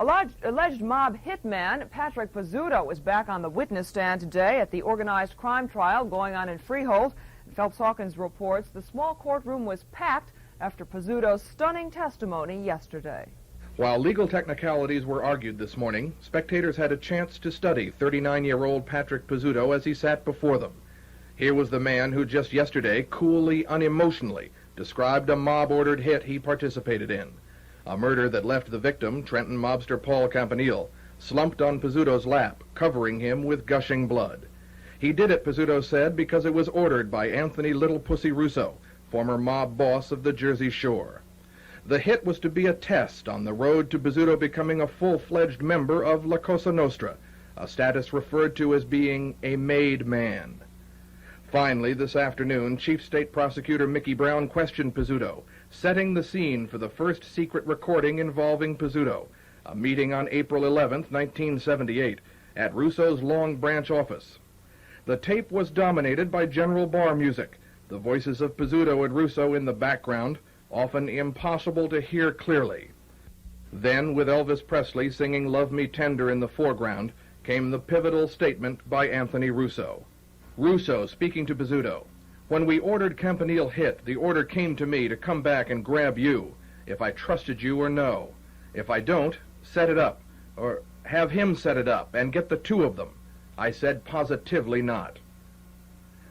Alleged mob hitman Patrick Pizzuto is back on the witness stand today at the organized crime trial going on in Freehold. Phelps Hawkins reports the small courtroom was packed after Pizzuto's stunning testimony yesterday. While legal technicalities were argued this morning, spectators had a chance to study 39-year-old Patrick Pizzuto as he sat before them. Here was the man who just yesterday, coolly, unemotionally, described a mob-ordered hit he participated in. A murder that left the victim, Trenton mobster Paul Campanile, slumped on Pizzuto's lap, covering him with gushing blood. He did it, Pizzuto said, because it was ordered by Anthony Little Pussy Russo, former mob boss of the Jersey Shore. The hit was to be a test on the road to Pizzuto becoming a full-fledged member of La Cosa Nostra, a status referred to as being a made man. Finally, this afternoon, Chief State Prosecutor Mickey Brown questioned Pizzuto, setting the scene for the first secret recording involving Pizzuto, a meeting on April 11, 1978, at Russo's Long Branch office. The tape was dominated by general bar music, the voices of Pizzuto and Russo in the background, often impossible to hear clearly. Then, with Elvis Presley singing Love Me Tender in the foreground, came the pivotal statement by Anthony Russo. Russo speaking to Pizzuto, "When we ordered Campanile hit, the order came to me to come back and grab you, if I trusted you or no. If I don't, set it up, or have him set it up, and get the two of them. I said positively not."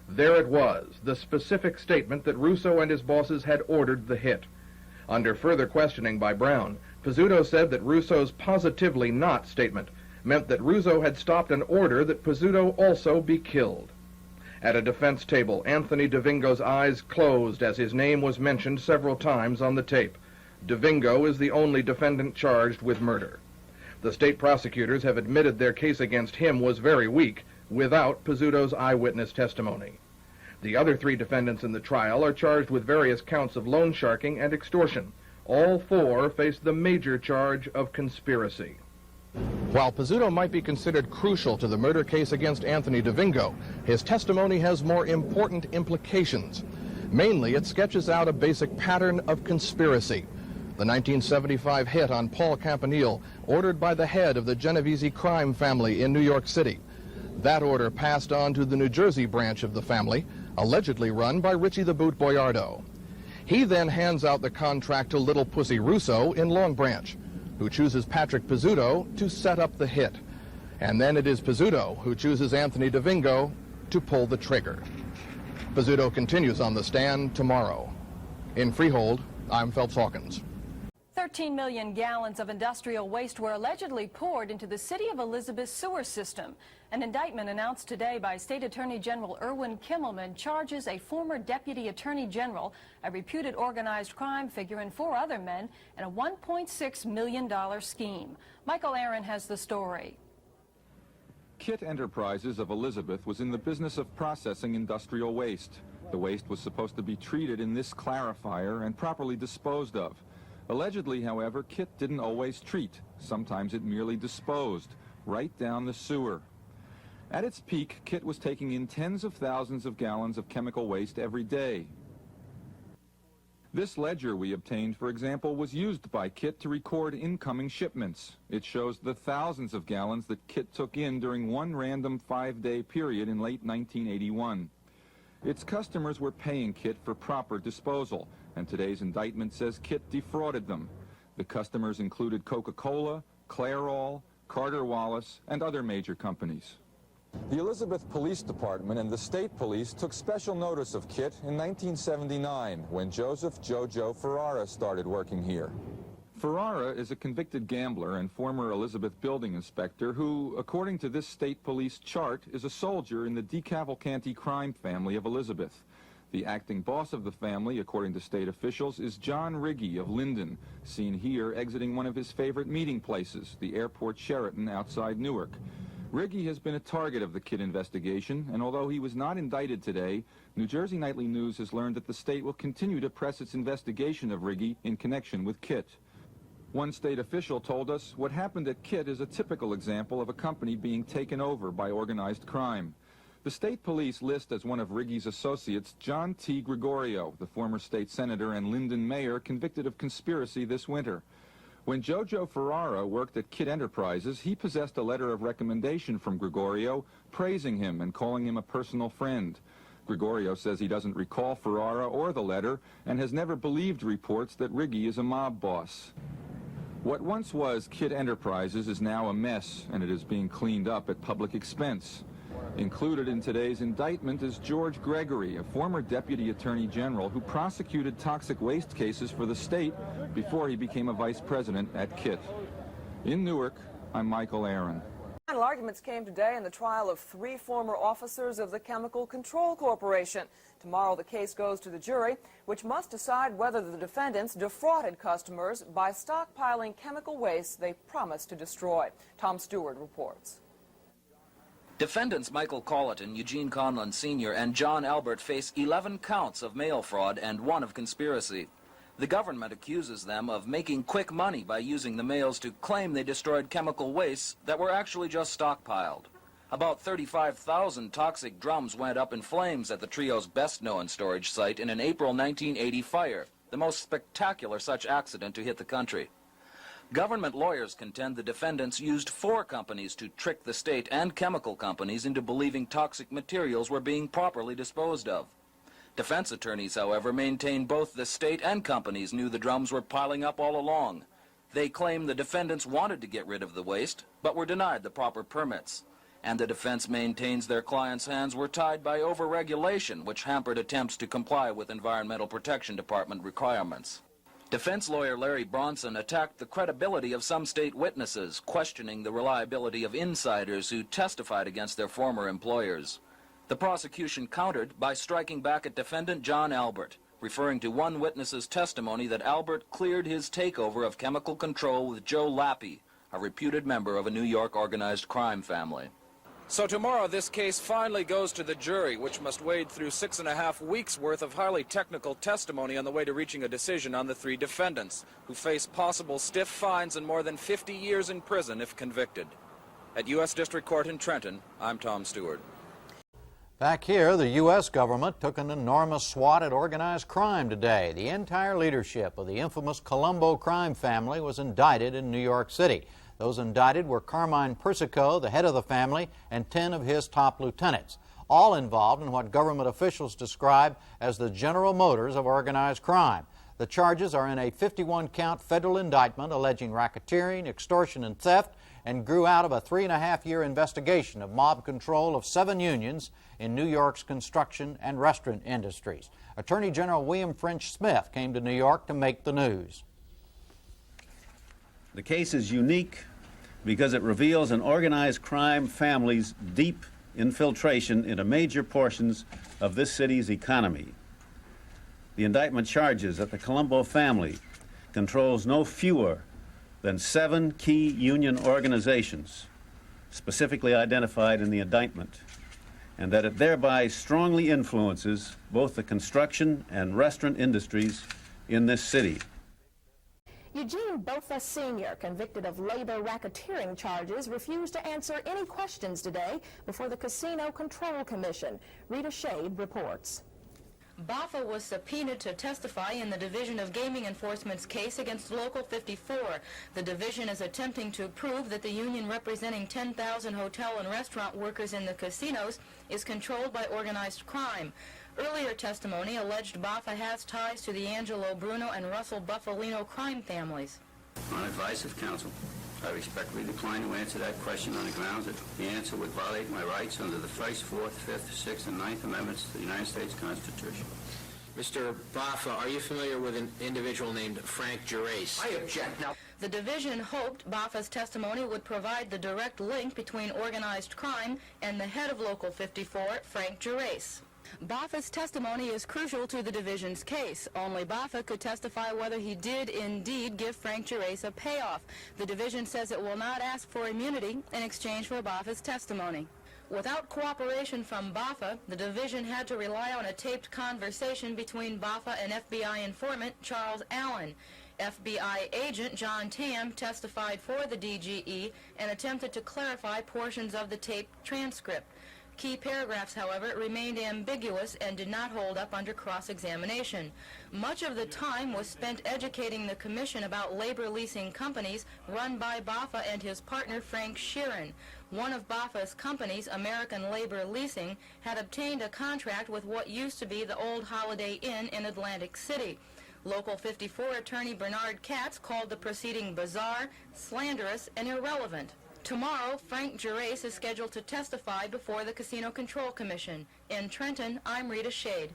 There it was, the specific statement that Russo and his bosses had ordered the hit. Under further questioning by Brown, Pizzuto said that Russo's positively not statement meant that Russo had stopped an order that Pizzuto also be killed. At a defense table, Anthony DeVingo's eyes closed as his name was mentioned several times on the tape. DeVingo is the only defendant charged with murder. The state prosecutors have admitted their case against him was very weak, without Pizzuto's eyewitness testimony. The other three defendants in the trial are charged with various counts of loan sharking and extortion. All four face the major charge of conspiracy. While Pizzuto might be considered crucial to the murder case against Anthony DeVingo, his testimony has more important implications. Mainly, it sketches out a basic pattern of conspiracy. The 1975 hit on Paul Campanile, ordered by the head of the Genovese crime family in New York City. That order passed on to the New Jersey branch of the family, allegedly run by Richie the Boot Boyardo. He then hands out the contract to Little Pussy Russo in Long Branch, who chooses Patrick Pizzuto to set up the hit. And then it is Pizzuto who chooses Anthony DeVingo to pull the trigger. Pizzuto continues on the stand tomorrow. In Freehold, I'm Phelps Hawkins. 13 million gallons of industrial waste were allegedly poured into the City of Elizabeth sewer system. An indictment announced today by State Attorney General Erwin Kimmelman charges a former Deputy Attorney General, a reputed organized crime figure, and 4 other men in a $1.6 million scheme. Michael Aaron has the story. Kit Enterprises of Elizabeth was in the business of processing industrial waste. The waste was supposed to be treated in this clarifier and properly disposed of. Allegedly, however, Kit didn't always treat. Sometimes it merely disposed, right down the sewer. At its peak, Kit was taking in tens of thousands of gallons of chemical waste every day. This ledger we obtained, for example, was used by Kit to record incoming shipments. It shows the thousands of gallons that Kit took in during one random 5-day period in late 1981. Its customers were paying Kit for proper disposal, and today's indictment says Kit defrauded them. The customers included Coca-Cola, Clairol, Carter Wallace, and other major companies. The Elizabeth Police Department and the state police took special notice of Kit in 1979 when Joseph Jojo Ferrara started working here. Ferrara is a convicted gambler and former Elizabeth building inspector who, according to this state police chart, is a soldier in the DeCavalcanti crime family of Elizabeth. The acting boss of the family, according to state officials, is John Riggi of Linden, seen here exiting one of his favorite meeting places, the Airport Sheraton outside Newark. Riggi has been a target of the Kit investigation, and although he was not indicted today, New Jersey Nightly News has learned that the state will continue to press its investigation of Riggi in connection with Kit. One state official told us what happened at Kit is a typical example of a company being taken over by organized crime. The state police list as one of Riggi's associates John T. Gregorio, the former state senator and Linden mayor convicted of conspiracy this winter. When Jojo Ferrara worked at Kit Enterprises, he possessed a letter of recommendation from Gregorio praising him and calling him a personal friend. Gregorio says he doesn't recall Ferrara or the letter and has never believed reports that Riggi is a mob boss. What once was Kit Enterprises is now a mess, and it is being cleaned up at public expense. Included in today's indictment is George Gregory, a former deputy attorney general who prosecuted toxic waste cases for the state before he became a vice president at Kit. In Newark, I'm Michael Aaron. Final arguments came today in the trial of 3 former officers of the Chemical Control Corporation. Tomorrow the case goes to the jury, which must decide whether the defendants defrauded customers by stockpiling chemical waste they promised to destroy. Tom Stewart reports. Defendants Michael Colleton, Eugene Conlon Sr., and John Albert face 11 counts of mail fraud and 1 of conspiracy. The government accuses them of making quick money by using the mails to claim they destroyed chemical wastes that were actually just stockpiled. About 35,000 toxic drums went up in flames at the trio's best-known storage site in an April 1980 fire, the most spectacular such accident to hit the country. Government lawyers contend the defendants used 4 companies to trick the state and chemical companies into believing toxic materials were being properly disposed of. Defense attorneys, however, maintain both the state and companies knew the drums were piling up all along. They claim the defendants wanted to get rid of the waste, but were denied the proper permits. And the defense maintains their clients' hands were tied by over-regulation, which hampered attempts to comply with Environmental Protection Department requirements. Defense lawyer Larry Bronson attacked the credibility of some state witnesses, questioning the reliability of insiders who testified against their former employers. The prosecution countered by striking back at defendant John Albert, referring to one witness's testimony that Albert cleared his takeover of chemical control with Joe Lappy, a reputed member of a New York organized crime family. So tomorrow this case finally goes to the jury, which must wade through 6.5 weeks' worth of highly technical testimony on the way to reaching a decision on the 3 defendants, who face possible stiff fines and more than 50 years in prison if convicted. At U.S. District Court in Trenton, I'm Tom Stewart. Back here, the U.S. government took an enormous swat at organized crime today. The entire leadership of the infamous Colombo crime family was indicted in New York City. Those indicted were Carmine Persico, the head of the family, and 10 of his top lieutenants, all involved in what government officials describe as the General Motors of organized crime. The charges are in a 51-count federal indictment alleging racketeering, extortion, and theft, and grew out of a 3.5-year investigation of mob control of 7 unions in New York's construction and restaurant industries. Attorney General William French Smith came to New York to make the news. The case is unique because it reveals an organized crime family's deep infiltration into major portions of this city's economy. The indictment charges that the Colombo family controls no fewer than 7 key union organizations specifically identified in the indictment, and that it thereby strongly influences both the construction and restaurant industries in this city. Eugene Botha Sr., convicted of labor racketeering charges, refused to answer any questions today before the Casino Control Commission. Rita Shade reports. Botha was subpoenaed to testify in the Division of Gaming Enforcement's case against Local 54. The division is attempting to prove that the union representing 10,000 hotel and restaurant workers in the casinos is controlled by organized crime. Earlier testimony alleged Botha has ties to the Angelo Bruno and Russell Buffalino crime families. On advice of counsel, I respectfully decline to answer that question on the grounds that the answer would violate my rights under the 1st, 4th, 5th, 6th, and 9th Amendments to the United States Constitution. Mr. Botha, are you familiar with an individual named Frank Gerace? I object. Now, The division hoped Botha's testimony would provide the direct link between organized crime and the head of Local 54, Frank Gerace. Botha's testimony is crucial to the division's case. Only Botha could testify whether he did indeed give Frank Gerace a payoff. The division says it will not ask for immunity in exchange for Botha's testimony. Without cooperation from Botha, the division had to rely on a taped conversation between Botha and FBI informant Charles Allen. FBI agent John Tam testified for the DGE and attempted to clarify portions of the taped transcript. Key paragraphs, however, remained ambiguous and did not hold up under cross-examination. Much of the time was spent educating the commission about labor leasing companies run by Baffa and his partner Frank Sheeran. One of Baffa's companies, American Labor Leasing, had obtained a contract with what used to be the old Holiday Inn in Atlantic City. Local 54 attorney Bernard Katz called the proceeding bizarre, slanderous, and irrelevant. Tomorrow, Frank Gerace is scheduled to testify before the Casino Control Commission. In Trenton, I'm Rita Shade.